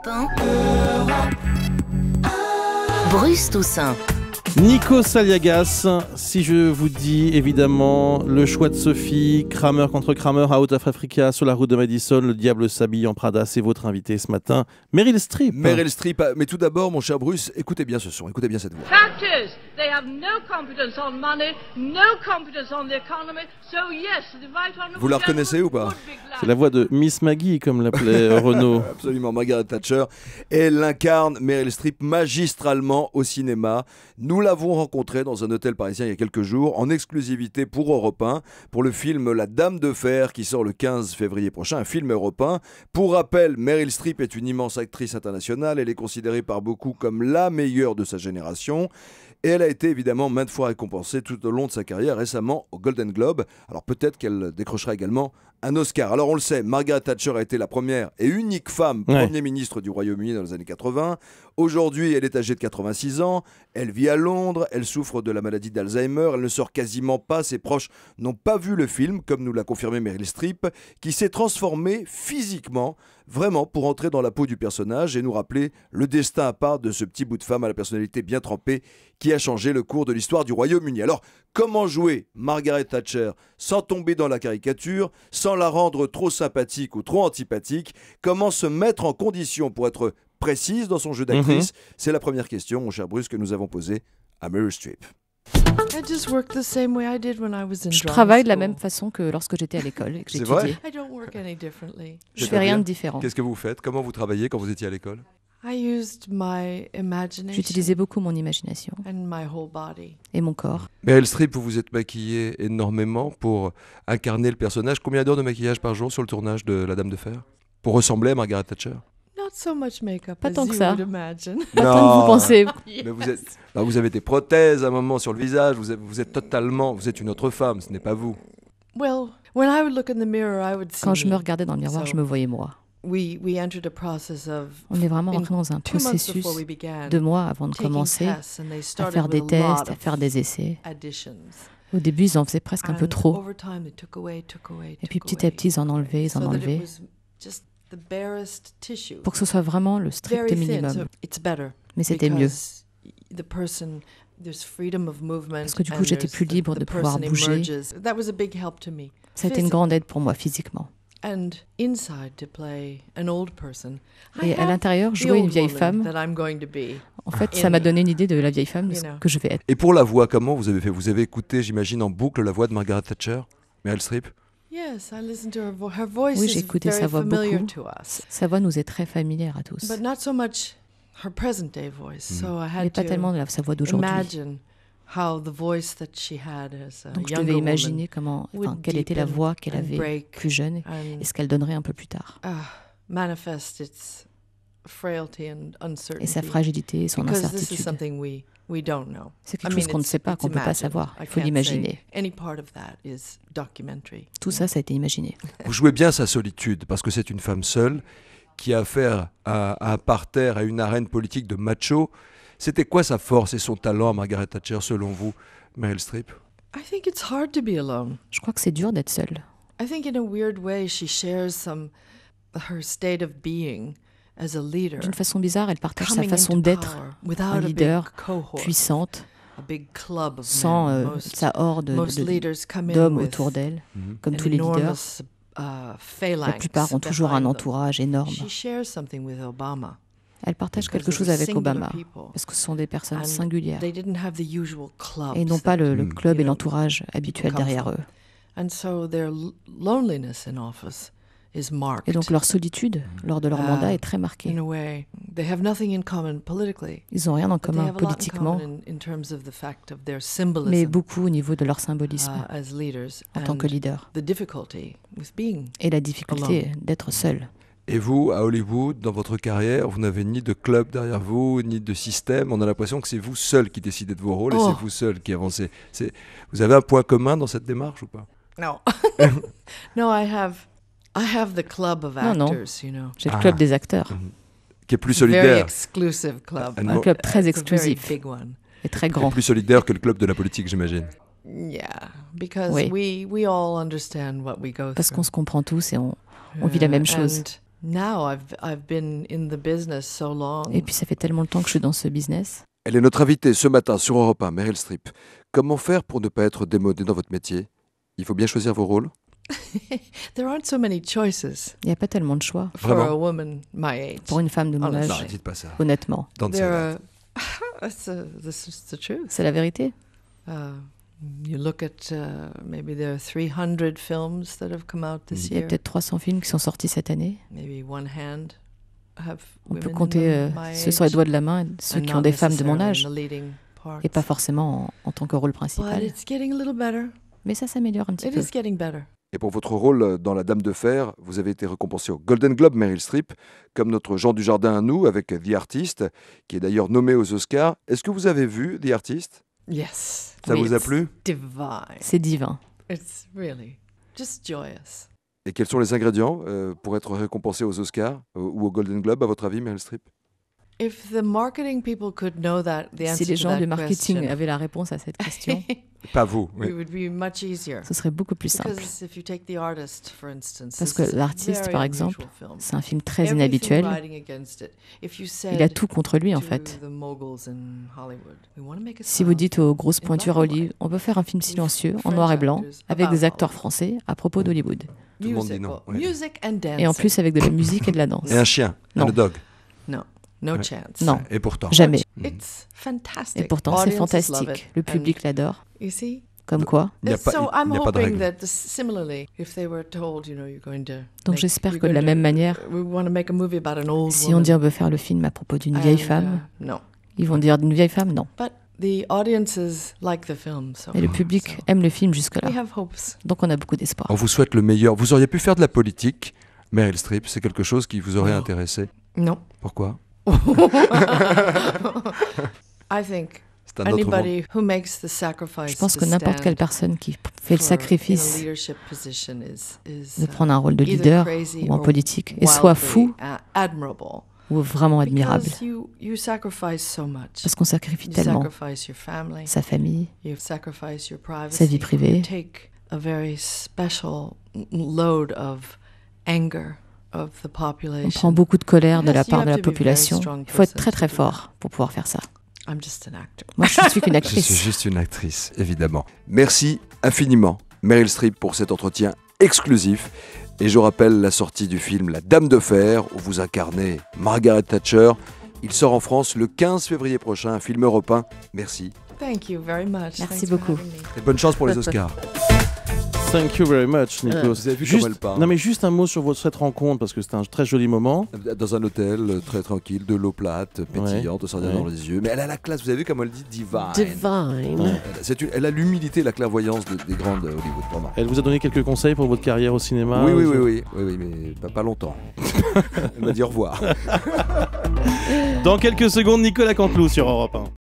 Europe 1. Bruce Toussaint. Nikos Aliagas, si je vous dis évidemment le choix de Sophie, Kramer contre Kramer, Out of Africa, sur la route de Madison, le diable s'habille en Prada, c'est votre invité ce matin, Meryl Streep. Meryl Streep, mais tout d'abord, mon cher Bruce, écoutez bien ce son, écoutez bien cette voix. Fact is, they have no confidence on money, no confidence on the economy, so yes, the right honourable Vous la reconnaissez ou pas? C'est la voix de Miss Maggie, comme l'appelait Renaud. Absolument, Margaret Thatcher. Elle incarne Meryl Streep magistralement au cinéma. Nous l'avons rencontrée dans un hôtel parisien il y a quelques jours, en exclusivité pour Europe 1, pour le film La Dame de Fer, qui sort le 15 février prochain, un film européen. Pour rappel, Meryl Streep est une immense actrice internationale. Elle est considérée par beaucoup comme la meilleure de sa génération. Et elle a été évidemment maintes fois récompensée tout au long de sa carrière, récemment au Golden Globe. Alors peut-être qu'elle décrochera également un Oscar. Alors on le sait, Margaret Thatcher a été la première et unique femme Premier ministre du Royaume-Uni dans les années 80. Aujourd'hui, elle est âgée de 86 ans. Elle vit à Londres. Elle souffre de la maladie d'Alzheimer. Elle ne sort quasiment pas. Ses proches n'ont pas vu le film, comme nous l'a confirmé Meryl Streep, qui s'est transformée physiquement, vraiment, pour entrer dans la peau du personnage et nous rappeler le destin à part de ce petit bout de femme à la personnalité bien trempée qui a changé le cours de l'histoire du Royaume-Uni. Alors, comment jouer Margaret Thatcher sans tomber dans la caricature, sans la rendre trop sympathique ou trop antipathique? Comment se mettre en condition pour être précise dans son jeu d'actrice? C'est la première question, mon cher Bruce, que nous avons posée à Meryl Streep. Je travaille de la même façon que lorsque j'étais à l'école et que C'est vrai? j'étudiais. Je fais rien de différent. Qu'est-ce que vous faites? Comment vous travaillez quand vous étiez à l'école? J'utilisais beaucoup mon imagination et mon corps. Meryl Streep, vous vous êtes maquillée énormément pour incarner le personnage. Combien d'heures de maquillage par jour sur le tournage de La Dame de Fer pour ressembler à Margaret Thatcher? Pas tant que ça. Pas Non. tant que vous pensez. Mais vous avez des prothèses à un moment sur le visage. Vous êtes une autre femme. Ce n'est pas vous. Quand je me regardais dans le miroir, je me voyais moi. On est vraiment rentré dans un processus 2 mois avant de commencer à faire des tests, à faire des essais. Au début, ils en faisaient presque un peu trop. Et puis petit à petit, ils en enlevaient. Pour que ce soit vraiment le strict minimum. Mais c'était mieux. Parce que du coup, j'étais plus libre de pouvoir bouger. Ça a été une grande aide pour moi physiquement. Et à l'intérieur, jouer une vieille femme, en fait, ça m'a donné une idée de la vieille femme que je vais être. Et pour la voix, comment vous avez fait? Vous avez écouté, j'imagine, en boucle la voix de Margaret Thatcher, Meryl Streep? Oui, j'ai écouté sa voix beaucoup. Sa voix nous est très familière à tous. Mais pas tellement de sa voix d'aujourd'hui. Donc je devais imaginer quelle était la voix qu'elle avait plus jeune et ce qu'elle donnerait un peu plus tard. Et sa fragilité et son incertitude. C'est quelque chose qu'on ne sait pas, qu'on ne peut pas savoir. Il faut l'imaginer. Tout ça, ça a été imaginé. Vous jouez bien sa solitude, parce que c'est une femme seule qui a affaire à un parterre, à une arène politique de macho. C'était quoi sa force et son talent à Margaret Thatcher, selon vous, Meryl Streep? Je crois que c'est dur d'être seule. D'une façon bizarre, elle partage sa façon d'être, un leader, puissante, sans sa horde d'hommes autour d'elle, comme tous les leaders. La plupart ont toujours un entourage énorme. Elle partage quelque chose avec Obama, parce que ce sont des personnes singulières, et n'ont pas le club et l'entourage habituel derrière eux. Et donc leur solitude lors de leur mandat est très marquée. Ils n'ont rien en commun politiquement, mais beaucoup au niveau de leur symbolisme en tant que leader. Et la difficulté d'être seul. Et vous, à Hollywood, dans votre carrière, vous n'avez ni de club derrière vous, ni de système. On a l'impression que c'est vous seul qui décidez de vos rôles et c'est vous seul qui avancez. Vous avez un point commun dans cette démarche ou pas? Non. Non, j'ai le club des acteurs. Qui est plus solidaire. Un club très exclusif et très grand. Plus solidaire que le club de la politique, j'imagine. Oui. Parce qu'on se comprend tous et on vit la même chose. Et puis ça fait tellement de temps que je suis dans ce business. Elle est notre invitée ce matin sur Europe 1, Meryl Streep. Comment faire pour ne pas être démodée dans votre métier? Il faut bien choisir vos rôles. Il n'y a pas tellement de choix. Pour une femme de mon âge. Non, dites pas ça. Honnêtement. C'est la vérité. Il y a peut-être 300 films qui sont sortis cette année. On peut compter ceux sur les doigts de la main, ceux qui ont des femmes de mon âge, et pas forcément en tant que rôle principal. Mais ça s'améliore un petit peu. Et pour votre rôle dans La Dame de Fer, vous avez été récompensé au Golden Globe, Meryl Streep, comme notre Jean Dujardin à nous, avec The Artist, qui est d'ailleurs nommé aux Oscars. Est-ce que vous avez vu The Artist? Yes. Ça vous a plu? C'est divin. Et quels sont les ingrédients pour être récompensé aux Oscars ou au Golden Globe, à votre avis, Meryl Streep? Si les gens du marketing avaient la réponse à cette question, pas vous, oui. Ce serait beaucoup plus simple. Parce que L'Artiste, par exemple, c'est un film très inhabituel. Il a tout contre lui, en fait. Si vous dites aux grosses pointures Hollywood, on peut faire un film silencieux, en noir et blanc, avec des acteurs français, à propos d'Hollywood. Tout le monde dit non. Oui. Et en plus avec de la musique et de la danse. Et un chien, un dog. No chance. Non, et pourtant. Jamais. Et pourtant, c'est fantastique. Le public l'adore. Comme quoi. Il n'y a pas de règle. Donc j'espère que de la même manière, si on dit on veut faire le film à propos d'une vieille femme, ils vont dire d'une vieille femme, non. Et le public aime le film jusque-là. Donc on a beaucoup d'espoir. On vous souhaite le meilleur. Vous auriez pu faire de la politique, Meryl Streep, c'est quelque chose qui vous aurait intéressé? Non. Pourquoi? Je pense que n'importe quelle personne qui fait le sacrifice de prendre un rôle de leader ou en politique est soit fou ou vraiment admirable. Parce qu'on sacrifie tellement sa famille, sa vie privée. On prend beaucoup de colère de la part de la population. Il faut être très très fort pour pouvoir faire ça. Moi, je suis qu'une actrice. Je suis juste une actrice, évidemment. Merci infiniment, Meryl Streep, pour cet entretien exclusif. Et je rappelle la sortie du film La Dame de Fer, où vous incarnez Margaret Thatcher. Il sort en France le 15 février prochain, un film européen. Merci. Merci beaucoup. Et bonne chance pour les Oscars. Thank you very much, Nico. Vous avez vu comme elle parle. Non, mais juste un mot sur cette rencontre, parce que c'était un très joli moment. Dans un hôtel, très tranquille, de l'eau plate, pétillante, de sardine dans les yeux. Mais elle a la classe, vous avez vu comme elle dit divine. Elle a l'humilité et la clairvoyance des grandes Hollywood, vraiment. Elle vous a donné quelques conseils pour votre carrière au cinéma? Oui, mais pas longtemps. Elle m'a dit au revoir. Dans quelques secondes, Nicolas Canteloup sur Europe 1.